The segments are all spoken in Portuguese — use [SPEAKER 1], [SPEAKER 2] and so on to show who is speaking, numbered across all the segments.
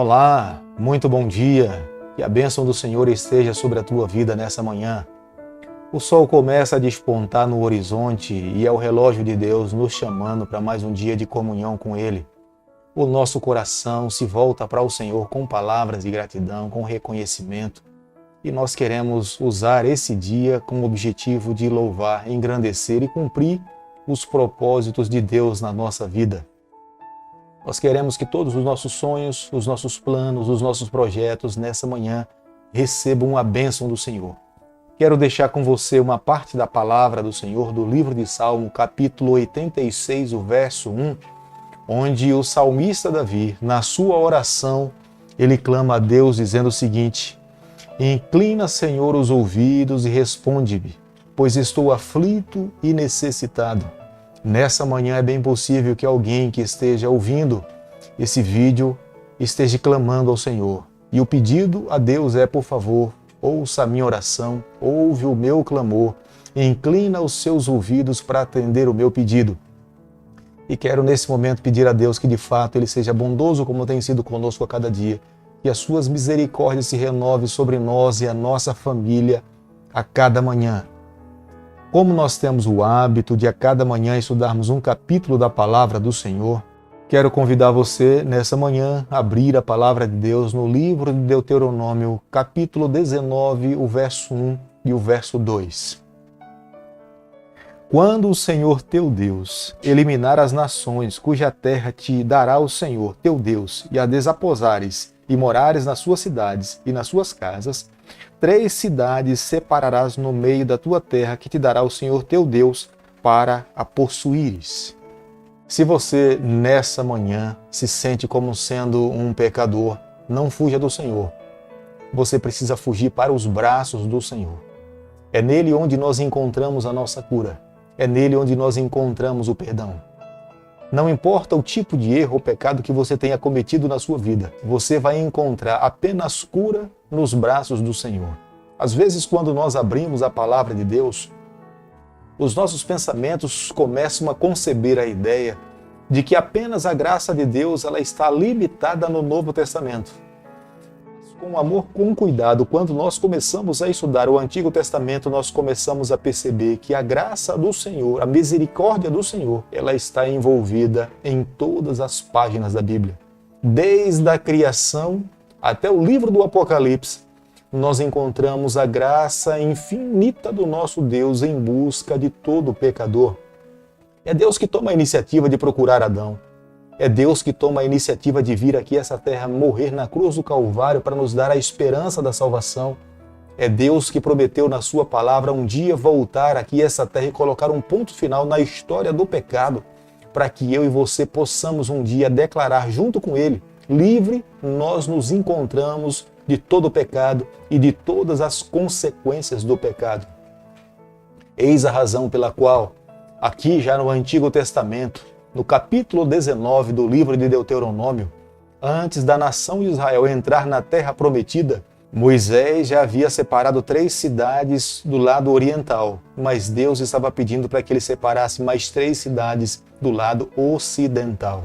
[SPEAKER 1] Olá, muito bom dia. Que a bênção do Senhor esteja sobre a tua vida nessa manhã. O sol começa a despontar no horizonte e é o relógio de Deus nos chamando para mais um dia de comunhão com Ele. O nosso coração se volta para o Senhor com palavras de gratidão, com reconhecimento. E nós queremos usar esse dia com o objetivo de louvar, engrandecer e cumprir os propósitos de Deus na nossa vida. Nós queremos que todos os nossos sonhos, os nossos planos, os nossos projetos nessa manhã recebam a bênção do Senhor. Quero deixar com você uma parte da palavra do Senhor do livro de Salmo, capítulo 86, o verso 1, onde o salmista Davi, na sua oração, ele clama a Deus dizendo o seguinte: Inclina, Senhor, os ouvidos e responde-me, pois estou aflito e necessitado. Nessa manhã é bem possível que alguém que esteja ouvindo esse vídeo esteja clamando ao Senhor. E o pedido a Deus é, por favor, ouça a minha oração, ouve o meu clamor, inclina os seus ouvidos para atender o meu pedido. E quero nesse momento pedir a Deus que de fato Ele seja bondoso como tem sido conosco a cada dia, que as suas misericórdias se renovem sobre nós e a nossa família a cada manhã. Como nós temos o hábito de a cada manhã estudarmos um capítulo da palavra do Senhor, quero convidar você nessa manhã a abrir a palavra de Deus no livro de Deuteronômio, capítulo 19, o verso 1 e o verso 2. Quando o Senhor teu Deus eliminar as nações cuja terra te dará o Senhor teu Deus e a desaposares e morares nas suas cidades e nas suas casas, 3 cidades separarás no meio da tua terra que te dará o Senhor teu Deus para a possuíres. Se você nessa manhã se sente como sendo um pecador, não fuja do Senhor. Você precisa fugir para os braços do Senhor. É nele onde nós encontramos a nossa cura. É nele onde nós encontramos o perdão. Não importa o tipo de erro ou pecado que você tenha cometido na sua vida, você vai encontrar apenas cura nos braços do Senhor. Às vezes, quando nós abrimos a palavra de Deus, os nossos pensamentos começam a conceber a ideia de que apenas a graça de Deus ela está limitada no Novo Testamento. Com amor, com cuidado, quando nós começamos a estudar o Antigo Testamento, nós começamos a perceber que a graça do Senhor, a misericórdia do Senhor, ela está envolvida em todas as páginas da Bíblia. Desde a criação até o livro do Apocalipse, nós encontramos a graça infinita do nosso Deus em busca de todo pecador. É Deus que toma a iniciativa de procurar Adão. É Deus que toma a iniciativa de vir aqui a essa terra morrer na cruz do Calvário para nos dar a esperança da salvação. É Deus que prometeu na sua palavra um dia voltar aqui a essa terra e colocar um ponto final na história do pecado, para que eu e você possamos um dia declarar junto com Ele, livre, nós nos encontramos de todo o pecado e de todas as consequências do pecado. Eis a razão pela qual, aqui já no Antigo Testamento, no capítulo 19 do livro de Deuteronômio, antes da nação de Israel entrar na terra prometida, Moisés já havia separado 3 cidades do lado oriental, mas Deus estava pedindo para que ele separasse mais 3 cidades do lado ocidental.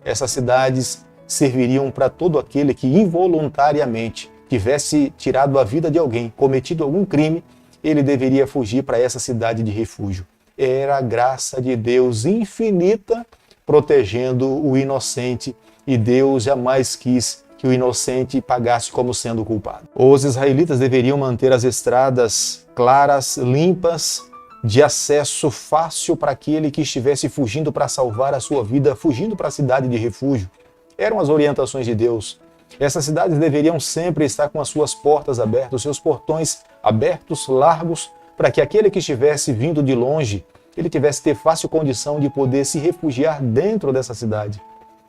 [SPEAKER 1] Essas cidades serviriam para todo aquele que involuntariamente tivesse tirado a vida de alguém, cometido algum crime, ele deveria fugir para essa cidade de refúgio. Era a graça de Deus infinita protegendo o inocente e Deus jamais quis que o inocente pagasse como sendo culpado. Os israelitas deveriam manter as estradas claras, limpas, de acesso fácil para aquele que estivesse fugindo para salvar a sua vida, fugindo para a cidade de refúgio. Eram as orientações de Deus. Essas cidades deveriam sempre estar com as suas portas abertas, seus portões abertos, largos, para que aquele que estivesse vindo de longe, ele tivesse ter fácil condição de poder se refugiar dentro dessa cidade.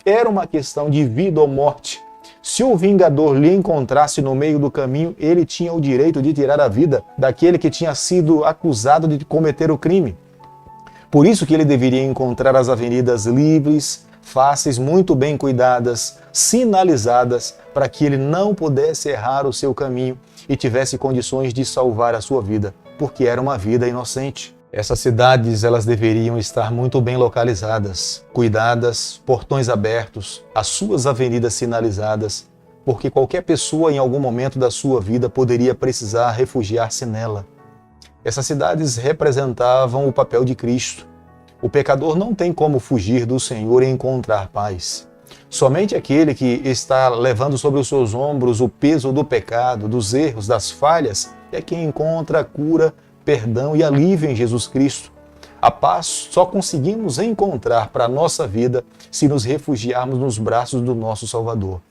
[SPEAKER 1] Era uma questão de vida ou morte. Se o vingador lhe encontrasse no meio do caminho, ele tinha o direito de tirar a vida daquele que tinha sido acusado de cometer o crime. Por isso que ele deveria encontrar as avenidas livres, fáceis, muito bem cuidadas, sinalizadas, para que ele não pudesse errar o seu caminho e tivesse condições de salvar a sua vida, porque era uma vida inocente. Essas cidades, elas deveriam estar muito bem localizadas, cuidadas, portões abertos, as suas avenidas sinalizadas, porque qualquer pessoa em algum momento da sua vida poderia precisar refugiar-se nela. Essas cidades representavam o papel de Cristo. O pecador não tem como fugir do Senhor e encontrar paz. Somente aquele que está levando sobre os seus ombros o peso do pecado, dos erros, das falhas, é quem encontra a cura, perdão e alívio em Jesus Cristo. A paz só conseguimos encontrar para a nossa vida se nos refugiarmos nos braços do nosso Salvador.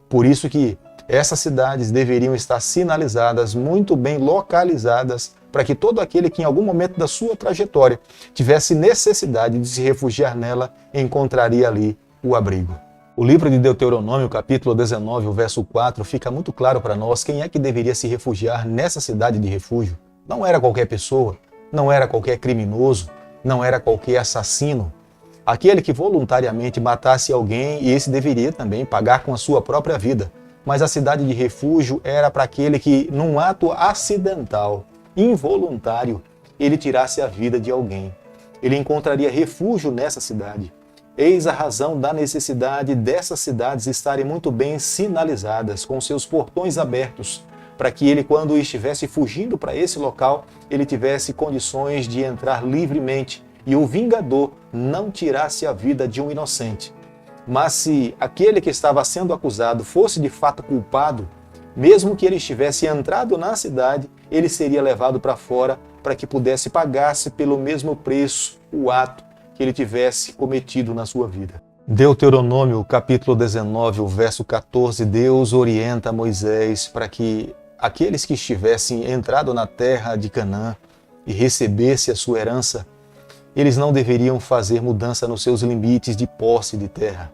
[SPEAKER 1] Por isso que essas cidades deveriam estar sinalizadas, muito bem localizadas, para que todo aquele que em algum momento da sua trajetória tivesse necessidade de se refugiar nela, encontraria ali o abrigo. O livro de Deuteronômio, capítulo 19, o verso 4, fica muito claro para nós quem é que deveria se refugiar nessa cidade de refúgio. Não era qualquer pessoa, não era qualquer criminoso, não era qualquer assassino. Aquele que voluntariamente matasse alguém, e esse deveria também pagar com a sua própria vida. Mas a cidade de refúgio era para aquele que, num ato acidental, involuntário, ele tirasse a vida de alguém. Ele encontraria refúgio nessa cidade. Eis a razão da necessidade dessas cidades estarem muito bem sinalizadas, com seus portões abertos, para que ele, quando estivesse fugindo para esse local, ele tivesse condições de entrar livremente e o vingador não tirasse a vida de um inocente. Mas se aquele que estava sendo acusado fosse de fato culpado, mesmo que ele estivesse entrado na cidade, ele seria levado para fora para que pudesse pagar-se pelo mesmo preço o ato que ele tivesse cometido na sua vida. Deuteronômio, capítulo 19, o verso 14, Deus orienta Moisés para que aqueles que estivessem entrado na terra de Canaã e recebessem a sua herança, eles não deveriam fazer mudança nos seus limites de posse de terra.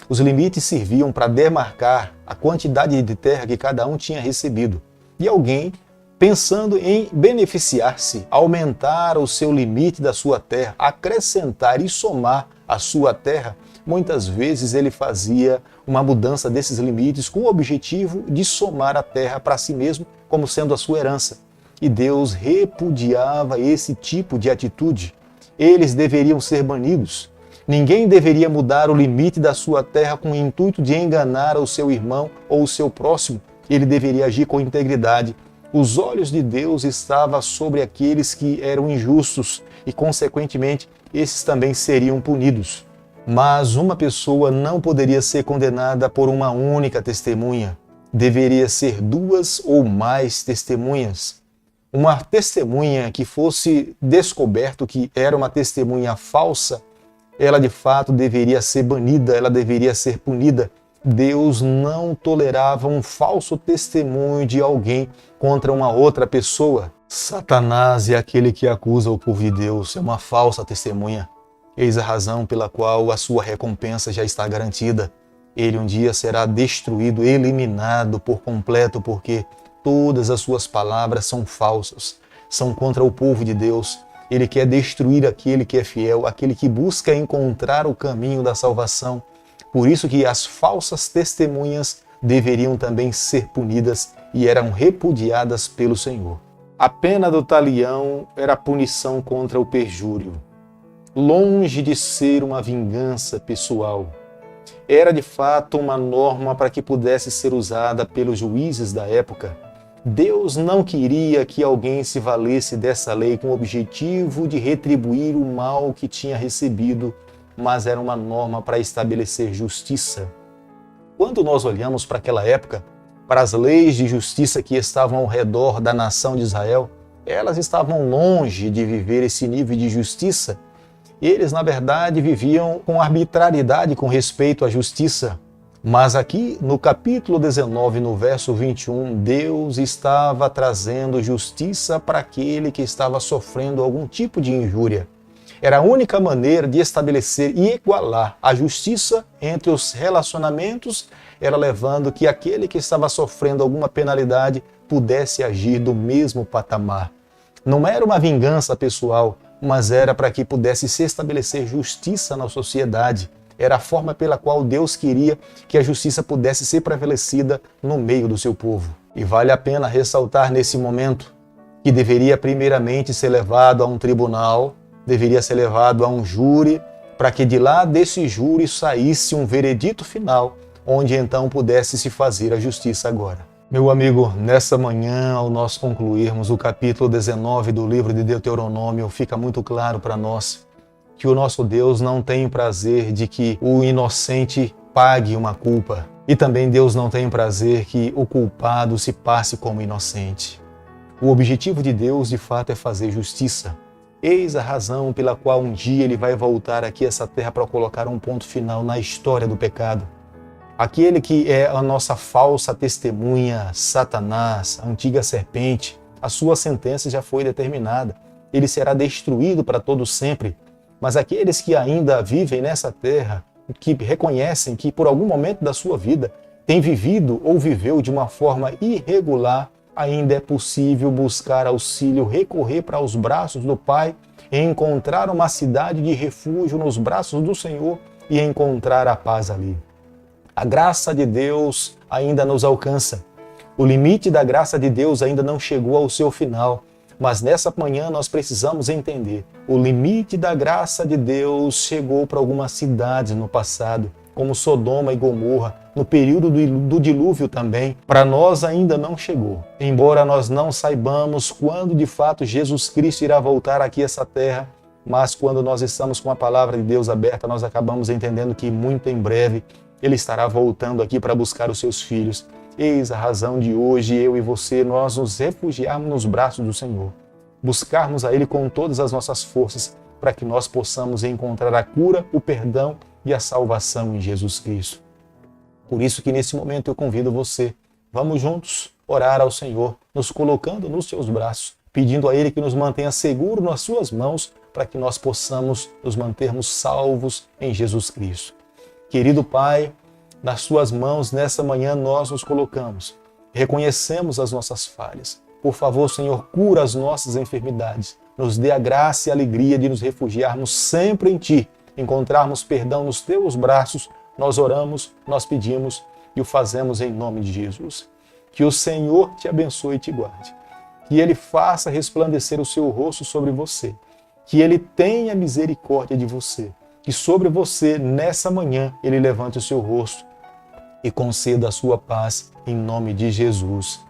[SPEAKER 1] Os limites serviam para demarcar a quantidade de terra que cada um tinha recebido. E alguém, pensando em beneficiar-se, aumentar o seu limite da sua terra, acrescentar e somar a sua terra, muitas vezes ele fazia uma mudança desses limites com o objetivo de somar a terra para si mesmo como sendo a sua herança. E Deus repudiava esse tipo de atitude. Eles deveriam ser banidos. Ninguém deveria mudar o limite da sua terra com o intuito de enganar o seu irmão ou o seu próximo. Ele deveria agir com integridade. Os olhos de Deus estavam sobre aqueles que eram injustos e, consequentemente, esses também seriam punidos. Mas uma pessoa não poderia ser condenada por uma única testemunha. Deveria ser 2 ou mais testemunhas. Uma testemunha que fosse descoberto que era uma testemunha falsa, ela de fato deveria ser banida, ela deveria ser punida. Deus não tolerava um falso testemunho de alguém contra uma outra pessoa. Satanás é aquele que acusa o povo de Deus, é uma falsa testemunha. Eis a razão pela qual a sua recompensa já está garantida. Ele um dia será destruído, eliminado por completo, porque todas as suas palavras são falsas, são contra o povo de Deus. Ele quer destruir aquele que é fiel, aquele que busca encontrar o caminho da salvação. Por isso que as falsas testemunhas deveriam também ser punidas e eram repudiadas pelo Senhor. A pena do talião era a punição contra o perjúrio. Longe de ser uma vingança pessoal, era de fato uma norma para que pudesse ser usada pelos juízes da época. Deus não queria que alguém se valesse dessa lei com o objetivo de retribuir o mal que tinha recebido, mas era uma norma para estabelecer justiça. Quando nós olhamos para aquela época, para as leis de justiça que estavam ao redor da nação de Israel, elas estavam longe de viver esse nível de justiça. Eles, na verdade, viviam com arbitrariedade com respeito à justiça. Mas aqui, no capítulo 19, no verso 21, Deus estava trazendo justiça para aquele que estava sofrendo algum tipo de injúria. Era a única maneira de estabelecer e igualar a justiça entre os relacionamentos, era levando que aquele que estava sofrendo alguma penalidade pudesse agir do mesmo patamar. Não era uma vingança pessoal, mas era para que pudesse se estabelecer justiça na sociedade. Era a forma pela qual Deus queria que a justiça pudesse ser prevalecida no meio do seu povo. E vale a pena ressaltar nesse momento que deveria primeiramente ser levado a um tribunal, deveria ser levado a um júri, para que de lá desse júri saísse um veredito final, onde então pudesse se fazer a justiça agora. Meu amigo, nessa manhã, ao nós concluirmos o capítulo 19 do livro de Deuteronômio, fica muito claro para nós que o nosso Deus não tem prazer de que o inocente pague uma culpa. E também Deus não tem prazer que o culpado se passe como inocente. O objetivo de Deus, de fato, é fazer justiça. Eis a razão pela qual um dia Ele vai voltar aqui a essa terra para colocar um ponto final na história do pecado. Aquele que é a nossa falsa testemunha, Satanás, a antiga serpente, a sua sentença já foi determinada. Ele será destruído para todo sempre. Mas aqueles que ainda vivem nessa terra, que reconhecem que por algum momento da sua vida tem vivido ou viveu de uma forma irregular, ainda é possível buscar auxílio, recorrer para os braços do Pai e encontrar uma cidade de refúgio nos braços do Senhor e encontrar a paz ali. A graça de Deus ainda nos alcança. O limite da graça de Deus ainda não chegou ao seu final. Mas nessa manhã nós precisamos entender, o limite da graça de Deus chegou para algumas cidades no passado, como Sodoma e Gomorra, no período do dilúvio também. Para nós ainda não chegou, embora nós não saibamos quando de fato Jesus Cristo irá voltar aqui a essa terra, mas quando nós estamos com a palavra de Deus aberta, nós acabamos entendendo que muito em breve Ele estará voltando aqui para buscar os seus filhos. Eis a razão de hoje, eu e você, nós nos refugiarmos nos braços do Senhor. Buscarmos a Ele com todas as nossas forças, para que nós possamos encontrar a cura, o perdão e a salvação em Jesus Cristo. Por isso que nesse momento eu convido você, vamos juntos orar ao Senhor, nos colocando nos seus braços, pedindo a Ele que nos mantenha seguro nas suas mãos, para que nós possamos nos mantermos salvos em Jesus Cristo. Querido Pai, nas suas mãos, nessa manhã, nós nos colocamos. Reconhecemos as nossas falhas. Por favor, Senhor, cura as nossas enfermidades. Nos dê a graça e a alegria de nos refugiarmos sempre em Ti, encontrarmos perdão nos Teus braços. Nós oramos, nós pedimos e o fazemos em nome de Jesus. Que o Senhor te abençoe e te guarde. Que Ele faça resplandecer o seu rosto sobre você. Que Ele tenha misericórdia de você. Que sobre você, nessa manhã, Ele levante o seu rosto e conceda a sua paz em nome de Jesus.